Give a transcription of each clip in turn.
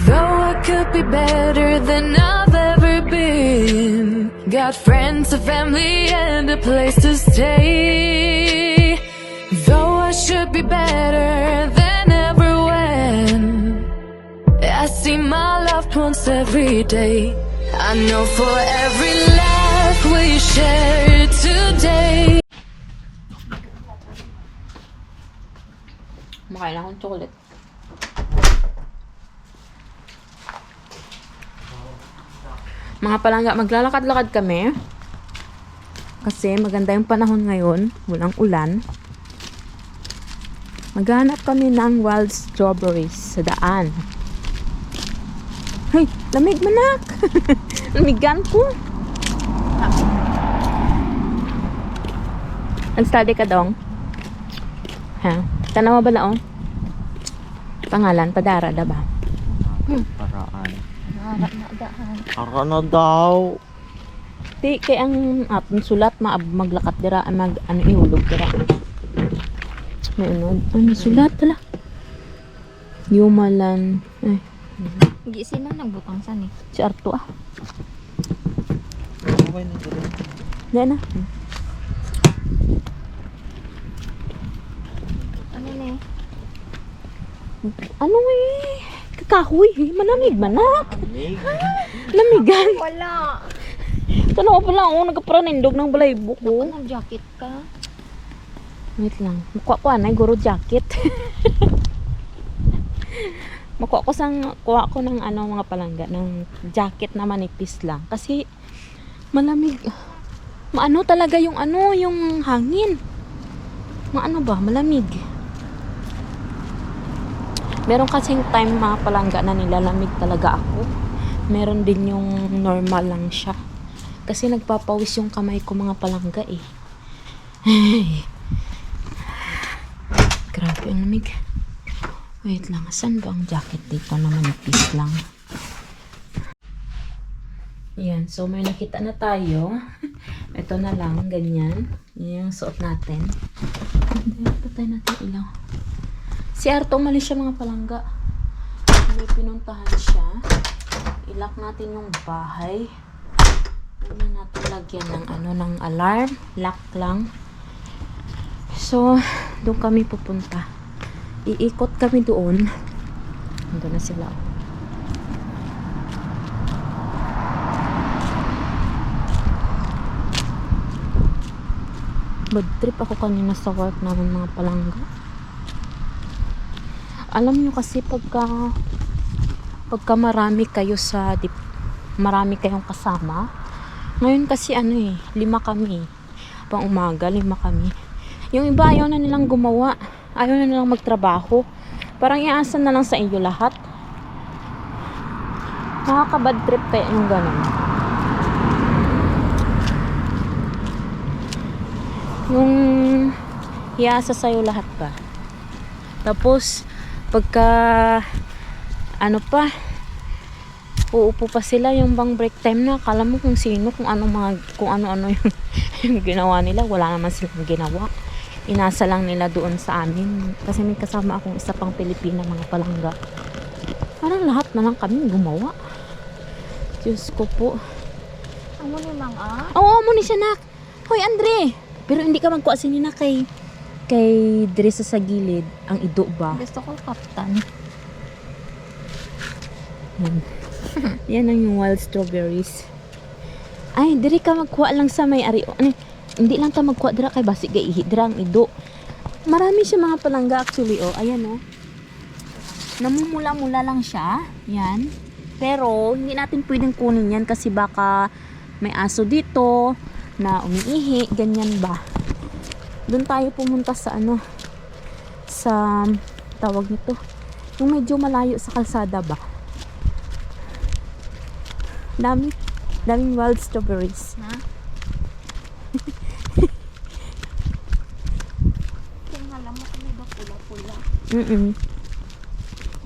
Though I could be better than I've ever been. Got friends, a family, and a place to stay. Though I should be better than ever when I see my loved ones every day. I know for every laugh we share today. Makain akong chocolate. Mga palangga, maglalakad-lakad kami. Kasi maganda yung panahon ngayon. Walang ulan. Maghanap kami ng wild strawberries sa daan. Hey, lamig manak! Lamigan ko. Nag-study ka dong? Ha? Tanaw ba laong? Pangalan, Padara, ba? Paraan. Harap na daan. Ara na daw. Di, kaya ang sulat, maglakat dira, ihulog dira. May unod. Ay, may sulat, tala. Yumalan. Ay, Hindi sino nagbutang san eh. si Arto ah. Okay na dito. Diyan na. Ano na eh? Ano eh? Kakahoy eh. Malamig manak. Lamig. Lamigan. Wala. Tanaw pa lang ako. Nagkaparanindog ng balaybo ko. Ano, jacket ka? Wait lang. Makuha ko anay. Guro jacket. Makuha ko ng mga palangga. Ng jacket na manipis lang. Kasi malamig. Maano talaga yung hangin. Maano ba? Malamig. Meron kasing time mga palangga na nilalamig talaga ako. Meron din yung normal lang siya. Kasi nagpapawis yung kamay ko mga palangga eh. Ay. Grabe ang lamig. Wait lang. Saan ba ang jacket dito na manipis lang? Yan. So may nakita na tayo. Ito na lang. Ganyan. Yan yung suot natin. Patay natin ilaw. Si Arto umalis siya mga palangga. May pinuntahan siya. Ilak natin yung bahay. Huwag na natin lagyan ng alarm. Lock lang. So, doon kami pupunta. Iikot kami doon. Doon na sila. Bad trip ako kanina sa work namin mga palangga. Alam nyo kasi pagka marami kayo marami kayong kasama. Ngayon kasi 5 kami. Pang umaga, 5 kami. Yung iba ayaw na nilang gumawa. Ayaw na nilang magtrabaho. Parang iaasan na lang sa inyo lahat. Nakaka-bad trip kaya yung ganun. Yung iasa sa'yo lahat ba? Tapos pagka uupo pa sila yung bang break time na akala mo kung sino, kung ano-ano yung ginawa nila. Wala naman silang ginawa. Inasa lang nila doon sa amin. Kasi may kasama akong isa pang Pilipina mga palangga. Parang lahat na lang kami gumawa. Diyos ko po. Amo ni mga? Oo, amo ni siya nak. Hoy Andre, pero hindi ka magkuha sinina kay Dre sa gilid ang ido ba? Gusto ko kaptan. Yan ang yung wild strawberries. Ay, Dre ka magkuha lang sa may ari. Hindi lang ka magkuha dira kay basi gaihi dira ang ido. Marami siya mga palangga actually ayan namumula-mula lang siya. Yan. Pero hindi natin pwedeng kunin yan kasi baka may aso dito na umiihi, ganyan ba. Doon tayo pumunta sa sa tawag nito. Yung medyo malayo sa kalsada ba. Daming wild strawberries. Ha? Tingnan mo kung ba pula-pula.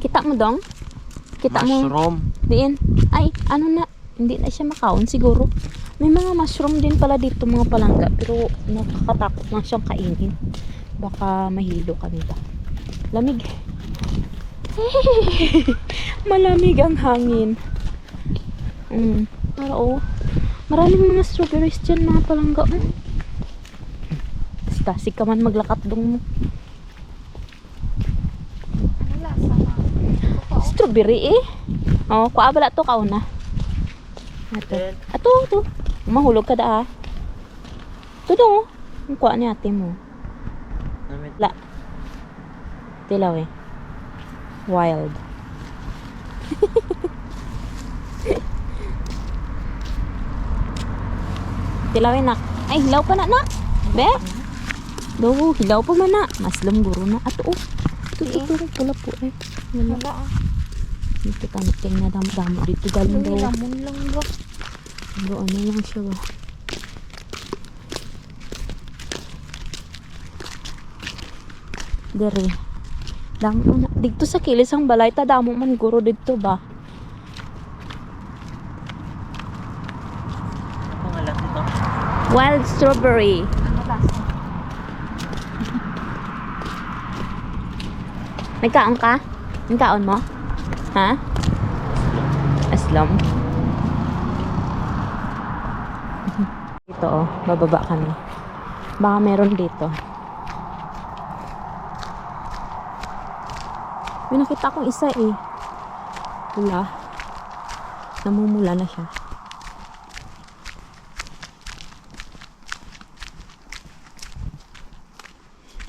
Kita mo dong? Kita mo? Mushroom. Diin. Ay, hindi na siya makaon siguro. May mga mushroom din pala dito mga palangga. Pero nakakatakot lang siyang kainin. Baka mahilo kami ba. Lamig. Malamig ang hangin. Para oh. Maraming mga strawberries dyan, mga palangga. Tasik ka man maglakat dong mo. Ano lasa na? Strawberry eh. Oh, kuha bala to kauna. Ato. Mahulog ka da ah. Ito dong. Ang kuha ni ate mo. La. Tilaw eh. Wild. Tilaw eh nak. Ay, hilaw pa na nak. Be? Do, hilaw pa man na. Maslam guro na. Ato oh. Ito. Pula po eh. Wala ah. Dito kamiting na damo dito galing daw. Lamon lang ba? Ano lang siya ba? Dere. Damo na. Dito sa kilis ang balay ta damo man guro dito ba? Pangalan dito. Wild strawberry. Ano lasa? Nagkaon ka? Nagkaon mo? Ha? Aslam. Dito oh, bababa kami. Baka meron dito. May nakita akong isa eh. Pula. Namumula na siya.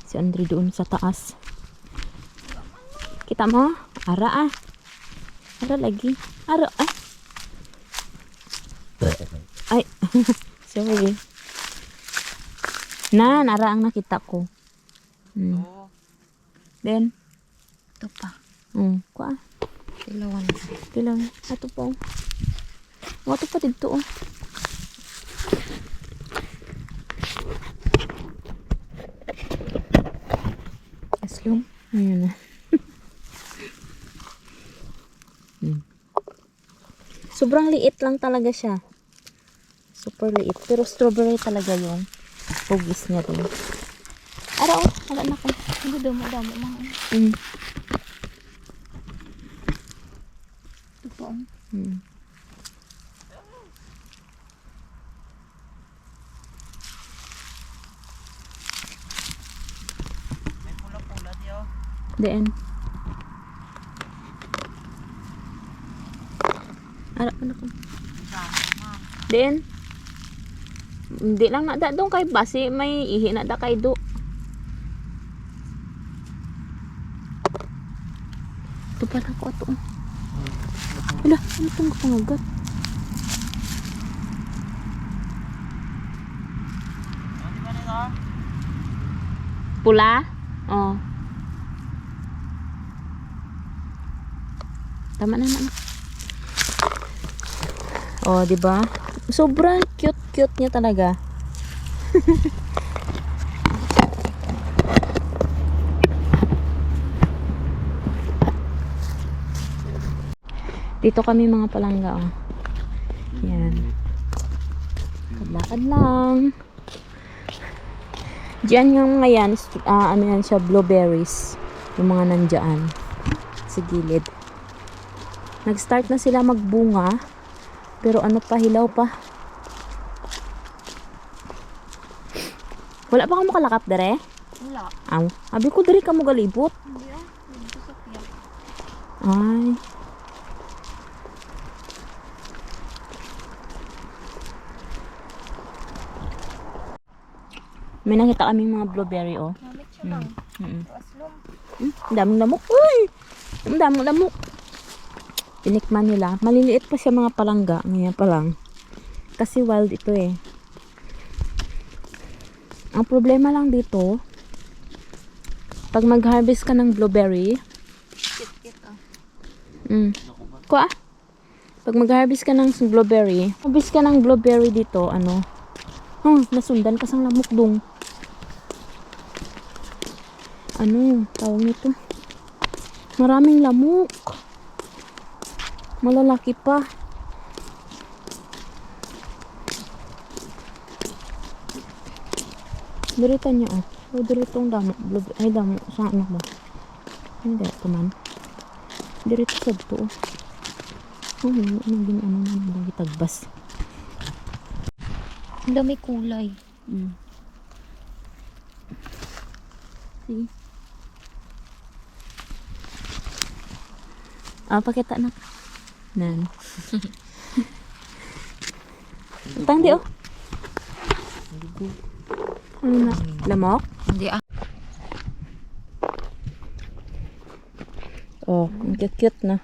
Si Andre doon sa taas. Kita mo? Ara ah. Ara lagi. Ara ah. Ay. Sorry. Ara ang nakita ko. Then? Ito pa. Kuha. Tilawan. Tilaw. Ato po. Ato pa dito oh. Aslum. Ayan na. Sobrang liit lang talaga siya. Super liit. Pero strawberry talaga yung pugis niya din. Ara oh. Wala na ko. Hindi damo mga. Ito pa. May pula-pula diyo. Then. Ara pa na ko. Then. Hindi lang na da dong kay basi may ihi na da kay do. Ito pa na ko ato. Wala, ano itong pangagat? Ano ba nito? Pula? Oh. Tama na. Oh, di ba? Sobrang cute niya talaga. Dito kami mga palangga oh. Yan. Kadlakad lang. Diyan yung ngayon, ano yan siya, blueberries. Yung mga nandyan. Sa gilid. Nag-start na sila magbunga. Pero ano pa, hilaw pa. Wala pa ka mo kalakap dere? Wala. Aw, abi ko dere ka mo galibot. Hindi ah. Dito sa piyak. Ay. May nakita kaming mga blueberry oh. Namit siya lang. Mm. Ito aslom. Ang daming lamok. Uy! Ang daming lamok. Tinikman nila. Maliliit pa siya mga palangga. Ngayon pa lang. Kasi wild ito eh. Ang problema lang dito, pag mag-harvest ka ng blueberry, Kit ah. kuha. Pag mag-harvest ka ng blueberry dito, ano, nasundan ka sang lamok dong. Ano, tawag nito? Maraming lamok. Malalaki pa. Diritan niyo oh. O diritong damo. Ay damo. Saan anak ba? Hindi. Ito man. Dirito sa to. Oh, ano na nila gitagbas. Ang dami kulay. Sige. Pakita na. Nan. Tang di oh. Ano na? Lamok? Hindi ah. Oh, ang cute na.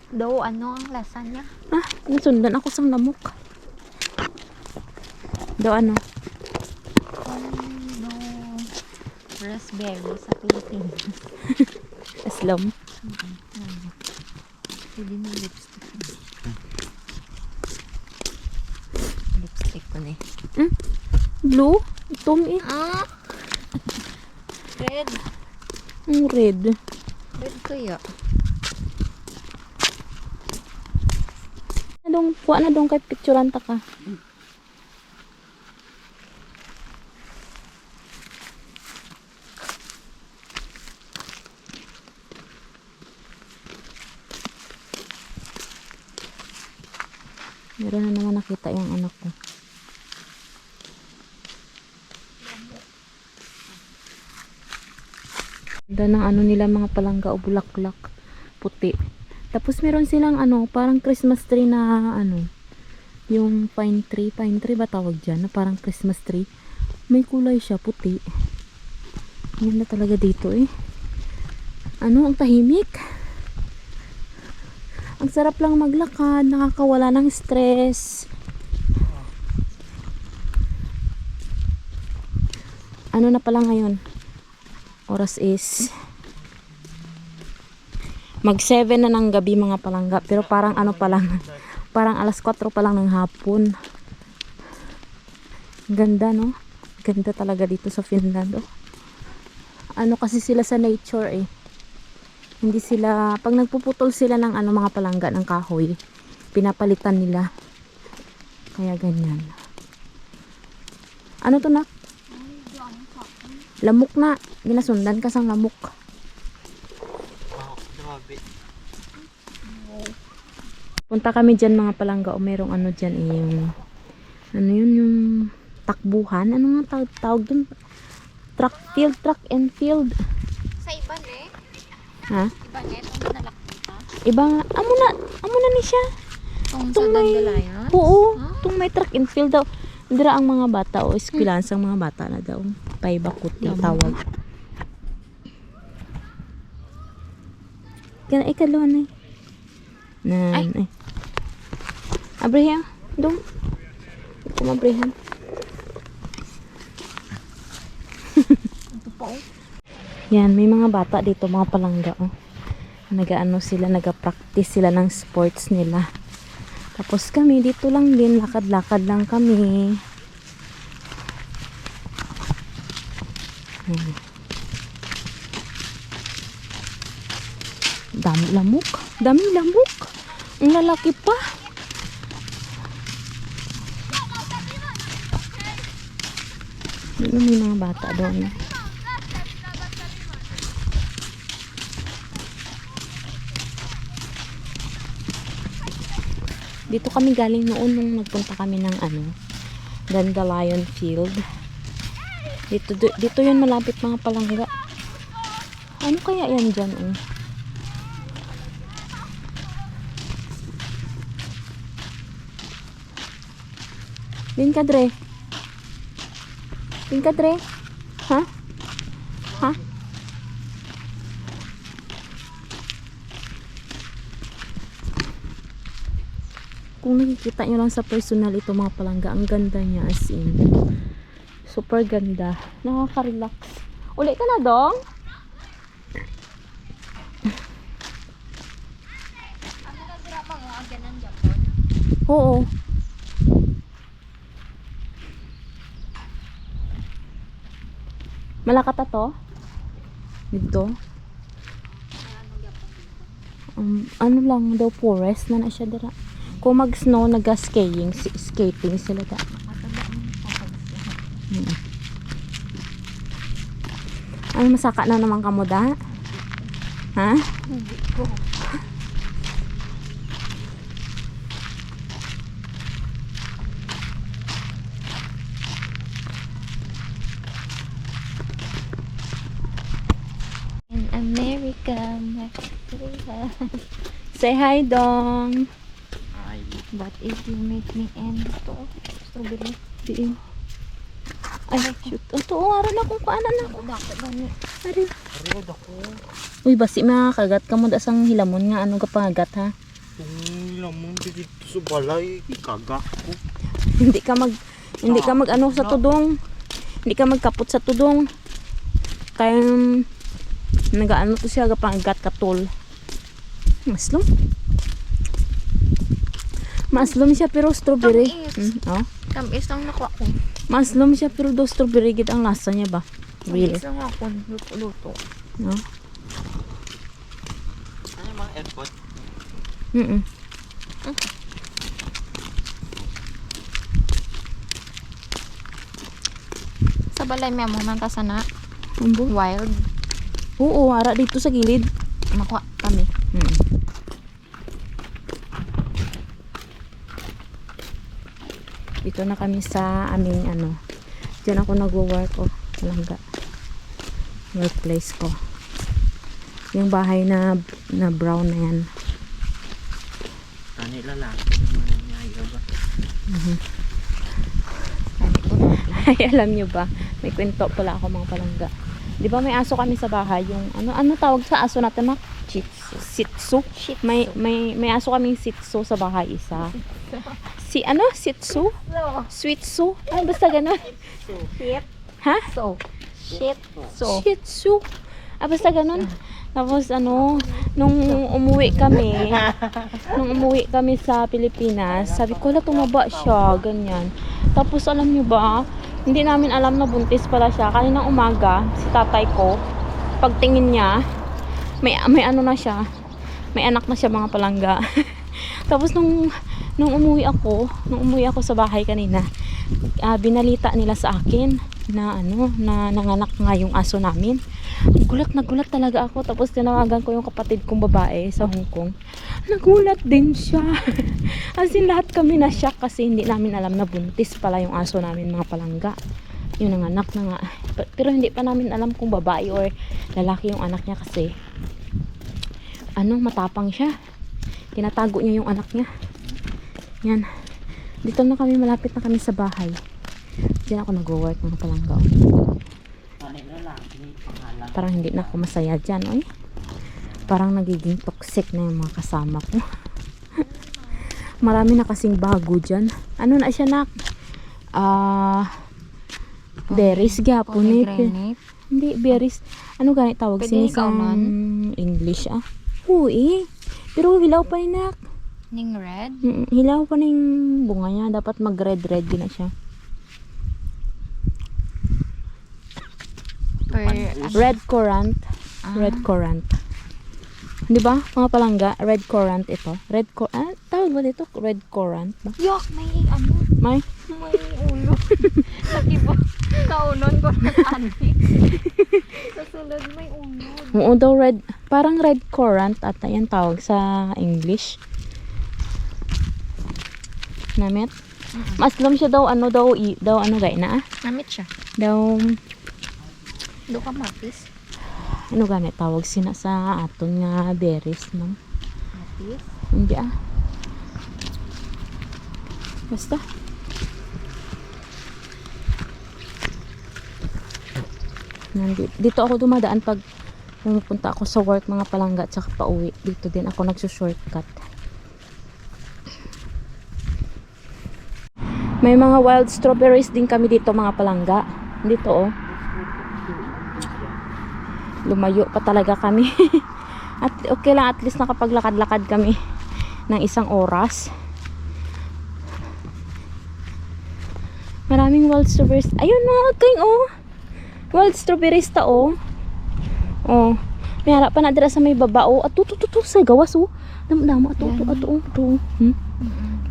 Daw ano ang lasa niya? Nasundan ako sa lamok. Do ano? No. Raspberry sa Pilipinas. Aslam. Pwede na lipstick. Lipstick ko na eh. Blue? Itong eh. Ah! Red. Ang red. Red kaya. Kuha na dong kay picturean ta ka. Meron na naman nakita yung anak ko. Ganda ng ano nila mga palangga o bulaklak. Puti. Tapos meron silang ano, parang Christmas tree na ano, yung pine tree ba tawag dyan? Na parang Christmas tree. May kulay siya, puti. Yan na talaga dito eh. Ano, ang tahimik. Ang sarap lang maglakad, nakakawala ng stress. Ano na pala ngayon? Oras is mag 7 na ng gabi mga palangga, pero parang ano pa lang, parang alas 4 pa lang ng hapon. Ganda no? Ganda talaga dito sa Finland oh. Ano kasi sila sa nature eh. Hindi sila, pag nagpuputol sila ng ano mga palangga ng kahoy, pinapalitan nila. Kaya ganyan. Ano to na? Lamok na. Ginasundan ka sang lamok. Grabe. Punta kami dyan mga palangga o merong ano dyan eh, yung ano yun yung takbuhan. Ano nga tawag dun? Track and field. Sa iba ne? Ha? Iba ne? Itong nalakita? Iba nga. Amo na ni siya. Itong sa Itong may, Dandelion? oo. Itong may track and field daw. Dira ang mga bata o eskwelahan sang mga bata na daw. Paibakot yung tawag. Kaya ikalawa na eh. Nan, ay. Abraham, dong. Ito Abraham. Ito po. Yan, may mga bata dito, mga palangga. Oh. Nag-ano sila, nag-practice sila ng sports nila. Tapos kami, dito lang din, lakad-lakad lang kami. Dami lamok. Ang lalaki pa. Dito may mga bata doon. Dito kami galing noon nung nagpunta kami ng ano, Dandelion Field. Dito yun malapit mga palangga. Ano kaya yan dyan? Oh? Din ka dre. Ha? Ha? Kung nakikita nyo lang sa personal ito mga palangga, ang ganda niya as in. Super ganda. Nakaka-relax. Uli ka na dong? Ano na sila mga agyan ng Japan? Oo. Malakata to? Dito? Ano lang daw forest na siya dira. Kung mag-snow, nag-skating sila da. Ano, masaka na naman kamo da? Ha? Hindi ko. In America, Mexico. Say hi, Dong. Ay, But if you make me end to strawberry. Diin. Ay, shoot. Ito, aral na kung kaanan na. Ako dapat gani. Aral. parod ako. Uy, basi makakagat ka mo da sang hilamon nga. Ano ka pangagat, ha? Kung lamang dito sa balay, ikagak ko. Hindi ka mag ano sa tudong. Hindi ka magkapot sa tudong. Kaya nagaano to siya gapangagat katol. Maslom. Maslom siya pero strawberry. Tamis. Oh. Tamis lang nakuha ko. Maslom siya pero do strawberry gid ang lasa niya ba? Really? Tamis lang ako. Luto-luto. No. Ano yung mga airpod? Mm. Sa balay may mo man kasana. Umbo. Wild. Oo, ara dito sa gilid. Nakuha kami. Dito na kami sa aming ano. Diyan ako nagwo-work ko. Palangga. Workplace ko. Yung bahay na brown na yan. Ano lalaki naman niya ayaw ba? Ay, alam nyo ba? May kwento pala ako mga palangga. Di ba may aso kami sa bahay? Yung ano tawag sa aso natin, Mak? Shih-Tzu. May aso kaming Shih-Tzu sa bahay isa. Si ano? Shih-Tzu? So, Sweet-Tzu? Ay, basta ganun. shit. Ha? So, shit. So, Shih-Tzu. Ah, basta ganun. Tapos ano, nung umuwi kami sa Pilipinas, sabi ko, la tumaba siya, ganyan. Tapos alam nyo ba, hindi namin alam na buntis pala siya. Kaninang umaga, si tatay ko, pagtingin niya, may ano na siya, may anak na siya mga palangga. Tapos nung umuwi ako sa bahay kanina, binalita nila sa akin na nanganak nga yung aso namin. Gulat na gulat talaga ako. Tapos tinawagan ko yung kapatid kong babae sa Hong Kong. Nagulat din siya. As in, lahat kami na shock kasi hindi namin alam na buntis pala yung aso namin mga palangga. Yung nanganak na nga. Pero hindi pa namin alam kung babae or lalaki yung anak niya kasi matapang siya. Tinatago niya yung anak niya. Yan. Dito na kami, malapit na kami sa bahay. Diyan ako nag-work mga palangga. Ano lalaki? Pangalan. Parang hindi na ako masaya dyan, oy. Parang nagiging toxic na yung mga kasama ko. Marami na kasing bago dyan. Ano na siya, nak? Berries gapon eh. pomegranate. Hindi, berries. Ano ganit tawag? Pwede ikaw man. English, Uy, pero hilaw pa ni nak. Ning red. Hilaw pa ng bunga niya. Dapat mag-red-red din na siya. Or, Red currant. Red currant. Di ba? Mga palangga, red currant ito. Tawag ba dito? Red currant ba? Yok, may ano. May? May ulo. Lagi ba? Kaunon ko na ani. Sa sulod may ulo. Oo daw, red. Parang red currant at yan tawag sa English. Namit? Maslom siya daw, ano gay na? Namit siya. Daw, Do ka mapis. ano ganit tawag sina sa aton nga berries, ma'am? Mapis? Hindi Basta. Dito ako dumadaan pag pumupunta ako sa work mga palangga at saka pauwi. Dito din ako nagsushortcut. May mga wild strawberries din kami dito mga palangga. Dito lumayo pa talaga kami. At okay lang, at least nakapaglakad-lakad kami ng 1 oras. Maraming wild strawberries. Ayun mga king wild strawberries may harap pa na dira sa may baba at to sa gawas damo ato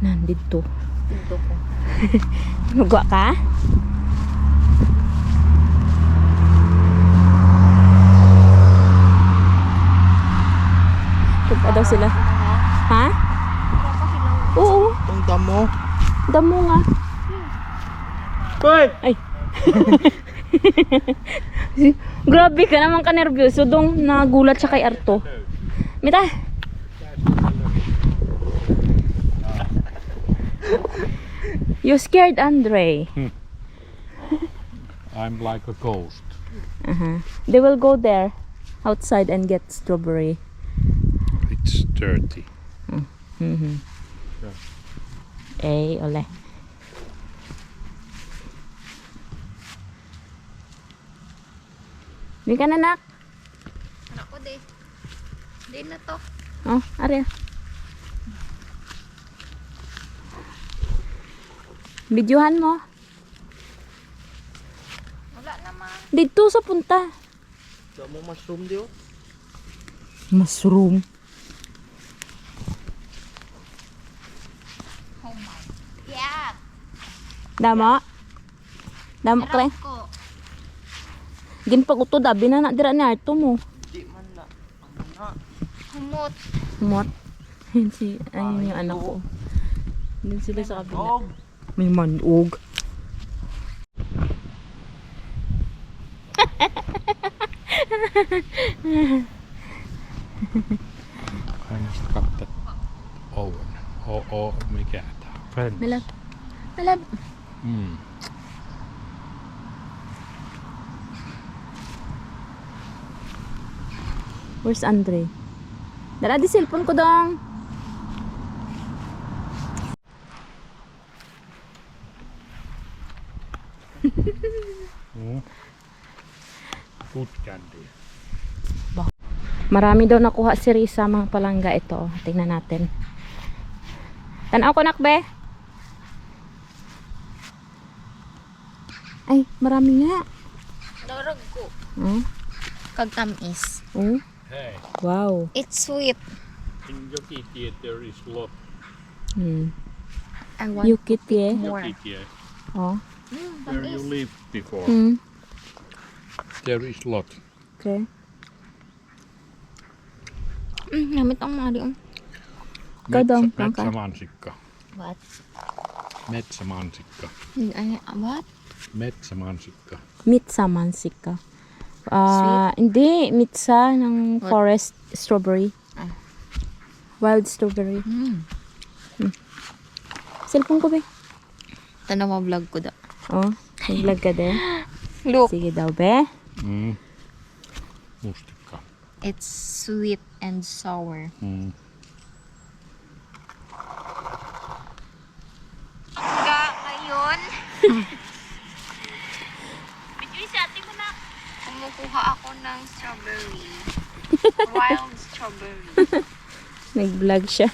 nandito. Dito ko. Nugwa ka? Nag daw sila. Ha? Oo. Ang damo. Damo nga. Hoy! Ay. Grabe ka naman ka nervyoso dong nagulat siya kay Arto. Mita. You scared Andre. I'm like a ghost. They will go there outside and get strawberry. It's dirty. Eh, ole. Di ka na nak. Anak ko, di. Di na to. Oh, are. Videohan mo. Wala naman. Dito sa punta. Damo mushroom di oh. Mushroom. Oh my. Yeah. Damo. Damo kre. Ko. Ginpag utod abi na dira ni Arto mo. Di man na. Ang na. Humot. Mot. Ayun si ayun yung anak ko. Doon sila sa kabila. Og. May manog. I must cut that oven. Or mikä tää? Fence. Malab. Malab. Mm. Where's Andre? Dala di cellphone ko dong. Good candy. Marami daw nakuha si Risa mga palangga ito. Tingnan natin. Tanaw ko nakbe. Ay, marami nga. Dorog ko. Oh, Kag tamis. oh. Hey, Wow. It's sweet. in Jokitie there is lot. I want Yukit ye. more. Jokitie, Oh. where you Tamis. lived before, there is lot. Okay. Namit ang mga diong. Ikaw daw, Blanca. Metsämansikka. What? Metsämansikka. What? Metsämansikka. Mitsa mansika. Hindi. Mitsa ng forest strawberry. Ah. Wild strawberry. Cellphone ko ba? Tanawa vlog ko da. Oh, nag-vlog ka din. Look. Sige daw, be. Mm. Mustikka. It's sweet and sour. Mm. Ngayon, kumukuha ako ng strawberry. Wild strawberry. Nag-vlog siya.